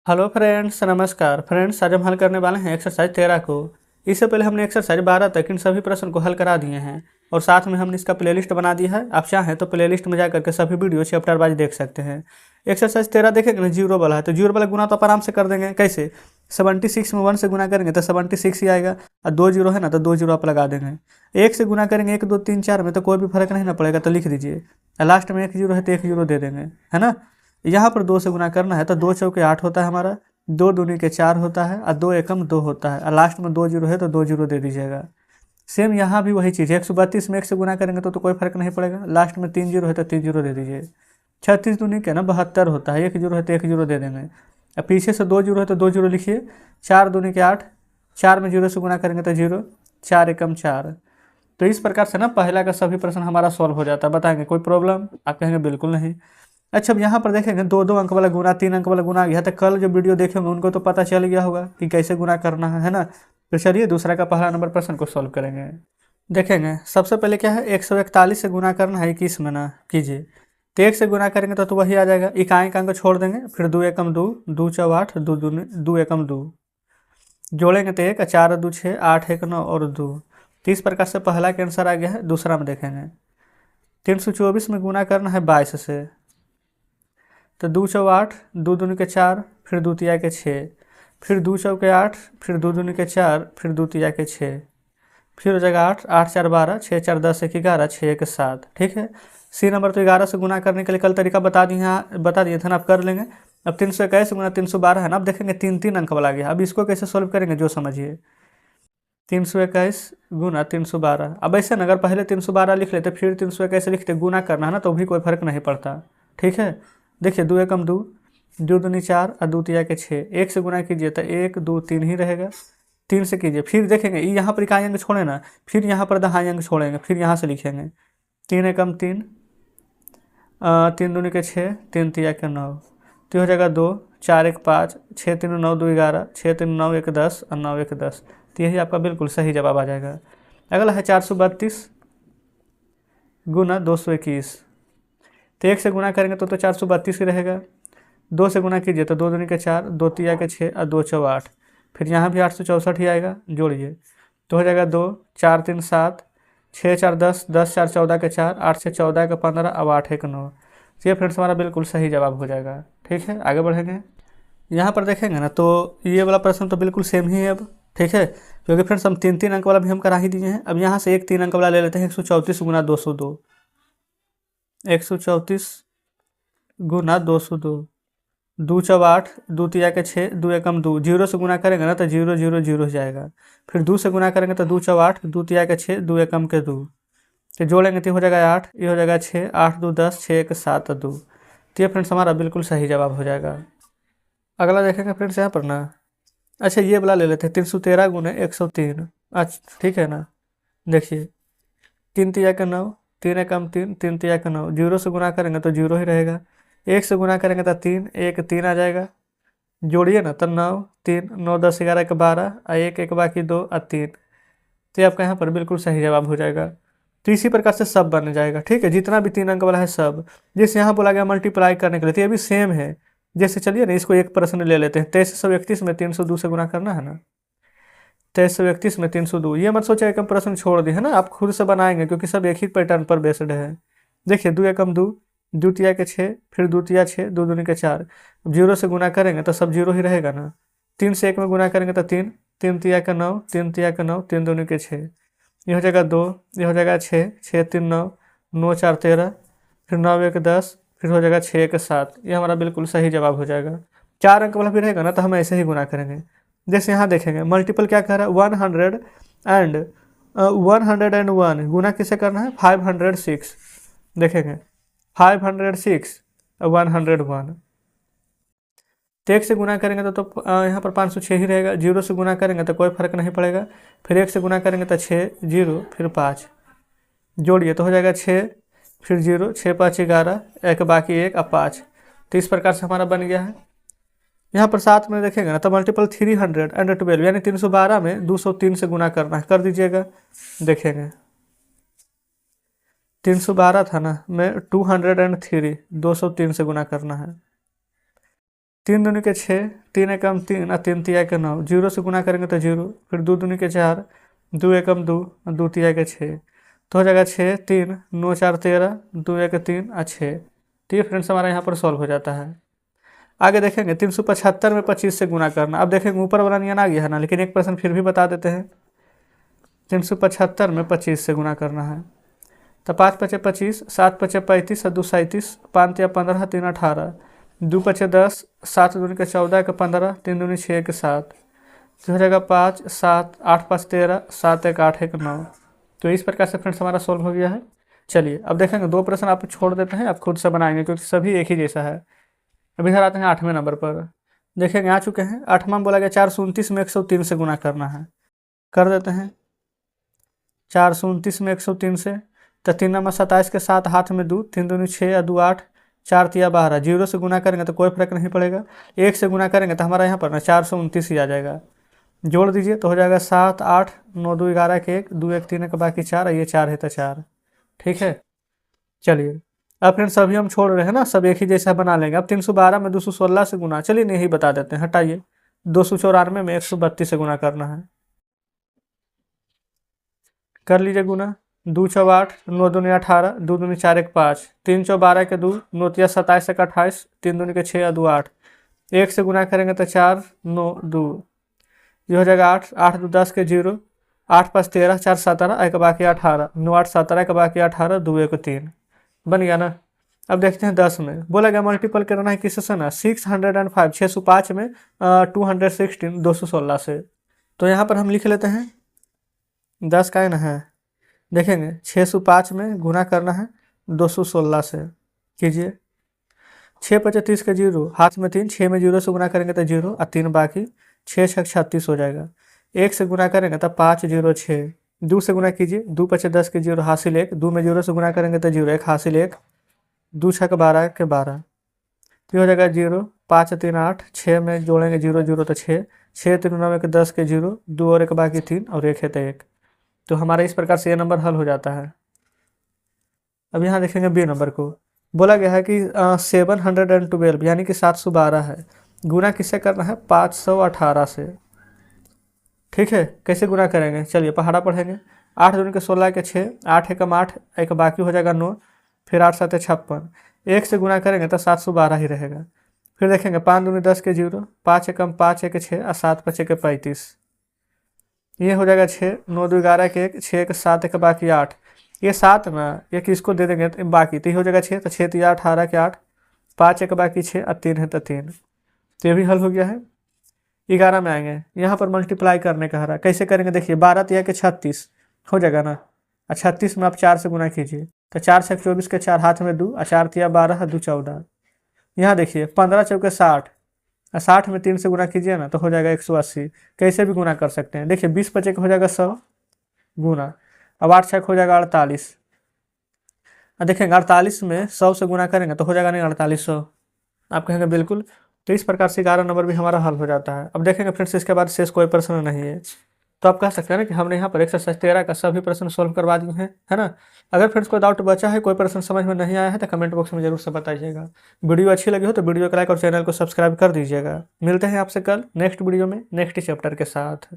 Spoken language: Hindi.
हेलो फ्रेंड्स, नमस्कार फ्रेंड्स। आज हम हल करने वाले हैं एक्सरसाइज 13 को। इससे पहले हमने एक्सरसाइज 12 तक इन सभी प्रश्न को हल करा दिए हैं और साथ में हमने इसका प्लेलिस्ट बना दिया है। आप चाहें तो प्लेलिस्ट में जाकर के सभी वीडियो चैप्टर वाइज देख सकते हैं। एक्सरसाइज 13 देखेंगे ना, जीरो वाला है तो जीरो वाला गुना तो आप आराम से कर देंगे। कैसे? 76 में 1 से गुना करेंगे तो 76 ही आएगा, और 2 जीरो है ना तो 2 जीरो आप लगा देंगे। 1 से गुना करेंगे 1 2 3 4 में तो कोई भी फर्क नहीं ना पड़ेगा, तो लिख दीजिए। लास्ट में 1 जीरो है तो 1 जीरो दे देंगे, है ना। यहाँ पर 2 से गुना करना है तो 2 चौके 8 होता है हमारा, 2 दूनी के 4 होता है, और 2 एकम 2 होता है, और लास्ट में 2 जीरो है तो 2 जीरो दे दीजिएगा। सेम यहाँ भी वही चीज़ है, 132 में 1 से गुना करेंगे तो कोई फर्क नहीं पड़ेगा। लास्ट में 3 जीरो है तो 3 जीरो दे दीजिए। 36 दूनी के ना 72 होता है, 1 जीरो है तो 1 जीरो दे देंगे। अब पीछे से 2 जीरो है तो 2 जीरो लिखिए। 4 दूनी के 8, 4 में जीरो से गुना करेंगे तो जीरो, 4 एकम 4। तो इस प्रकार से ना पहला का सभी प्रश्न हमारा सॉल्व हो जाता है। बताएंगे कोई प्रॉब्लम? आप कहेंगे बिल्कुल नहीं। अच्छा, अब यहाँ पर देखेंगे 2 2 अंक वाला गुना, 3 अंक वाला गुना आ गया। तो कल जो वीडियो देखे होंगे उनको तो पता चल गया होगा कि कैसे गुना करना है ना। तो चलिए दूसरा का पहला नंबर प्रश्न को सॉल्व करेंगे। देखेंगे सबसे पहले क्या है, 141 से गुना करना है 21 में ना, कीजिए। तो 1 से गुना करेंगे तो वही आ जाएगा, इकाई का अंक छोड़ देंगे, फिर 2 एकम 2, 2 चौ 8, 2 दूनी 2 एकम 2, जोड़ेंगे तो 1, 4 2 6, 8 1 9 और 2। तो इस प्रकार से पहला का आंसर आ गया है। दूसरा में देखेंगे 324 में गुना करना है 22 से, तो 2 चौ 8, 2 दूनी के 4, फिर 2 तिया के 6, फिर 2 चौ के 8, फिर 2 दूनी के 4, फिर 2 तिया के 6, फिर हो जाएगा 8, 8 4 12, 6 4 10 1 11, 6 1 7। ठीक है। सी नंबर तो 11 से गुना करने के लिए कल तरीका बता दिए थे ना, आप कर लेंगे। अब 321 गुना 312 है ना, अब देखेंगे 3 3 अंक वाला गया। अब इसको कैसे सोल्व करेंगे जो समझिए। 321 गुना 312। अब ऐसे ना अगर पहले 312 लिख लेते फिर 321 लिखते, गुना करना है ना तो भी कोई फर्क नहीं पड़ता। ठीक है। देखिए 2 एकम 2, 2 दूनी 4 और 2 तिया के 6। 1 से गुना कीजिए तो 1 2 3 ही रहेगा। 3 से कीजिए, फिर देखेंगे यहाँ पर इकाई अंक छोड़े ना, फिर यहाँ पर दहाई अंक छोड़ेंगे, फिर यहाँ से लिखेंगे 3 एकम 3, 3 दूनी के 6, 3 तिया के 9, तो हो जाएगा 2 4 1 5, 6 3 9 2 11, 6 3 9 1 10 और 9 1 10। तो यही आपका बिल्कुल सही जवाब आ जाएगा। अगला है 432 गुना 221। तो 1 से गुना करेंगे तो 432 ही रहेगा। 2 से गुना कीजिए तो 2 दूनी के 4, 2 तिया के 6 और 2 चौ 8, फिर यहाँ भी 864 ही आएगा, जोड़िए तो हो जाएगा 2 4 3 7, 6 4 10, 10 4 14 के 4, 8 से 14 के 15, अब 8 1 9। तो ये फ्रेंड्स हमारा बिल्कुल सही जवाब हो जाएगा। ठीक है, आगे बढ़ेंगे। यहाँ पर देखेंगे ना तो ये वाला प्रश्न तो बिल्कुल सेम ही है अब। ठीक है, क्योंकि फ्रेंड्स हम 3 3 अंक वाला भी हम करा ही दिए हैं। अब यहाँ से एक 3 अंक वाला ले लेते हैं, 134 गुना 202, 134 गुना 202, 2 चौ 8, 2 तिया के 6, 2 एकम 2, जीरो से गुना करेंगे ना तो 0 0 0 हो जाएगा। फिर 2 से गुना करेंगे तो 2 चौ 8, 2 तिया के 6, 2 एकम के 2, तो जोड़ेंगे तो हो जाएगा 8, ये हो जाएगा 6, 8 2 10, 6 1 7 2। तो ये फ्रेंड्स हमारा बिल्कुल सही जवाब हो जाएगा। अगला देखेंगे फ्रेंड्स यहाँ पर ना। अच्छा, ये वाला ले लेते हैं, 313 गुना 103। अच्छा ठीक है ना। देखिए 3 तिया का 9, 3 एकम 3, 3 तिया का 9, जीरो से गुना करेंगे तो जीरो ही रहेगा। 1 से गुना करेंगे तो 3 1 3 आ जाएगा, जोड़िए ना तो 9 3 9 10 11 के 12 और 1 1 बाकी 2 और 3। तो ये आपका यहाँ पर बिल्कुल सही जवाब हो जाएगा। तो इसी प्रकार से सब बन जाएगा। ठीक है, जितना भी 3 अंक वाला है सब, जैसे यहाँ बोला गया मल्टीप्लाई करने के लिए, तो ये भी सेम है। जैसे चलिए ना इसको एक प्रश्न ले लेते हैं, 2331 में 302 से गुना करना है ना। 2331 में 302, ये मत सोचा एकम प्रश्न छोड़ दिए है ना, आप खुद से बनाएंगे क्योंकि सब एक ही पैटर्न पर बेस्ड है। देखिए 2 एकम 2, 2 तिया के 6, फिर 2 तिया 6, 2 दूनी के 4, जीरो से गुना करेंगे तो सब जीरो ही रहेगा ना। 3 से 1 में गुना करेंगे तो 3, 3 तिया का 9, 3 तिया का 9, 3 दूनी के 6, ये हो जाएगा 2, ये हो जाएगा 6, 6 3 9, 9 4 13, फिर 9 1 10, फिर हो जाएगा 6 1 7। ये हमारा बिल्कुल सही जवाब हो जाएगा। 4 अंक वाला भी रहेगा ना तो हम ऐसे ही गुना करेंगे। जैसे यहाँ देखेंगे मल्टीपल क्या कह रहा है, 101 गुना किसे करना है, 506। देखेंगे 506 101, तो 1 से गुना करेंगे तो यहाँ पर 506 ही रहेगा। जीरो से गुना करेंगे तो कोई फर्क नहीं पड़ेगा, फिर 1 से गुना करेंगे तो 6 0 फिर 5, जोड़िए तो हो जाएगा 6, फिर 0 6 5 11, एक बाकी 1 और 5। तो इस प्रकार से हमारा बन गया है। यहाँ पर साथ में देखेंगे ना तो मल्टीपल 312 यानी 312 में 203 से गुना करना है, कर दीजिएगा। देखेंगे 312 था ना, में 203 203 से गुना करना है। 3 दूनी के 6, 3 एकम 3 और 3 तिया के 9, 0 से गुना करेंगे तो 0, फिर 2 दूनी के 4, 2 एकम 2 और 2 तिया के 6, तो हो जाएगा 6, 3, 9 4 13, 2 एक 3 और 6। तो ये फ्रेंड्स हमारा यहाँ पर सॉल्व हो जाता है। आगे देखेंगे 375 में 25 से गुना करना। अब देखेंगे ऊपर वाला नियम आ गया है ना, लेकिन एक प्रश्न फिर भी बता देते हैं। 375 में 25 से गुना करना है, तो 5 पचे 25, 7 पचे 35 और 2 37, 5 तिया 15, 3 18, 2 पचे 10, 7 दूनी के 14 के 15, 3 दूनी 6 के 7, तो हो जाएगा 5 7, 8 5 13, 7 एक 8 एक 9। तो इस प्रकार से फ्रेंड्स हमारा सॉल्व हो गया है। चलिए अब देखेंगे 2 प्रश्न आप छोड़ देते हैं, आप खुद से बनाएंगे क्योंकि सभी एक ही जैसा है। अब इधर आते हैं 8वें नंबर पर। देखेंगे आ चुके हैं 8वां बोला गया 429 में 103 से गुना करना है। कर देते हैं 429 में 103 से, तो 3 नंबर 27 के साथ हाथ में 2, 3 दूनी 6 या 2 8, 4 तिया 12, 0 से गुना करेंगे तो कोई फर्क नहीं पड़ेगा, 1 से गुना करेंगे तो हमारा यहाँ पर ना 429 ही आ जाएगा। जोड़ दीजिए तो हो जाएगा 7 8, 9 2 11 के 1, 2 1 3 के बाकी 4, ये 4 है तो 4। ठीक है, चलिए अब फ्रेंड्स सभी हम छोड़ रहे हैं ना, सब एक ही जैसा बना लेंगे। अब 312 में 216 से गुना, चलिए नहीं ही बता देते हैं, हटाइए। 294 में 132 से गुना करना है, कर लीजिए गुना। 2 चौ 8, 9 दूनी 18, 2 दूनी 4 एक 5, 3 चौ 12 के 2, 9 तिया 27 एक 28, 3 दूनी के 6 या 2 8, 1 से गुना करेंगे तो 4 9 2, ये हो जाएगा 8, 8 2 10 के 0, 8 5 13, 4 17 एक बाकी 18, 9 8 17 एक बाकी 18, 2 1 3, बन गया ना। अब देखते हैं 10 में बोला गया मल्टीपल करना है किससे ना, 605 605 में 216 216 से। तो यहाँ पर हम लिख लेते हैं 10 का ना है, देखेंगे 605 में गुना करना है 216 से, कीजिए। 6 पचे 30 के 0, हाथ में 3, 6 में 0 से गुना करेंगे तो 0 और 3 बाकी, 6 6 36 हो जाएगा। 1 से गुना करेंगे तो 5 0 6, 2 से गुना कीजिए, 2 पचे 10 के 0 हासिल 1, 2 में 0 से गुना करेंगे तो 0 1 हासिल 1, 2 6 के 12 के 12, तो हो जाएगा 0 5 3 8, 6 में जोड़ेंगे 0 0 तो 6, 6 3 9 के 10 के 0, 2 और 1 बाकी 3 और 1 है तो 1। तो हमारा इस प्रकार से ये नंबर हल हो जाता है। अब यहाँ देखेंगे बी नंबर को, बोला गया है कि 712 यानी कि 712 है, गुना किससे करना है 518 से। ठीक है, कैसे गुना करेंगे, चलिए पहाड़ा पढ़ेंगे। 8 दूनी के 16 के 6, 8 एकम 8 एक बाकी हो जाएगा 9, फिर 8 7 56, 1 से गुना करेंगे तो 712 ही रहेगा। फिर देखेंगे 5 दूनी 10 के 0, 5 एकम 5 एक 6 और 7 5 के 35, ये हो जाएगा 6, 9 2 11 के 1, 6 के 7 एक बाकी 8, ये 7 ना ये किसको दे देंगे तो बाकी, तो ये हो जाएगा 6, तो 6 3 18 के 8, 5 एक बाकी 6 और 3 है तो 3, तो ये भी हल हो गया है। 11 में आएंगे, यहाँ पर मल्टीप्लाई करने का हरा कैसे करेंगे, देखिए 12 तिया के 36 हो जाएगा ना, और 36 में आप 4 से गुना कीजिए, तो 4 से 24 के 4 हाथ में 2, और 4 तिया 12 2 14, यहाँ देखिए 15 चौके 60, और 60 में 3 से गुना कीजिए ना तो हो जाएगा 180, कैसे भी गुना कर सकते हैं। देखिए 20 बचे हो जाएगा 100 गुना, अब 8 छक हो जाएगा 48, और देखेंगे 48 में 100 से गुना करेंगे तो हो जाएगा नहीं 4800, आप कहेंगे बिल्कुल। तो इस प्रकार से 11 नंबर भी हमारा हल हो जाता है। अब देखेंगे फ्रेंड्स इसके बाद शेष कोई प्रश्न नहीं है, तो आप कह सकते हैं ना कि हमने यहाँ पर एक्सरसाइज 13 का सभी प्रश्न सोल्व करवा दिए हैं, है ना। अगर फ्रेंड्स कोई डाउट बचा है, कोई प्रश्न समझ में नहीं आया है तो कमेंट बॉक्स में जरूर से बताइएगा। वीडियो अच्छी लगी हो तो वीडियो को लाइक और चैनल को सब्सक्राइब कर दीजिएगा। मिलते हैं आपसे कल नेक्स्ट वीडियो में नेक्स्ट चैप्टर के साथ।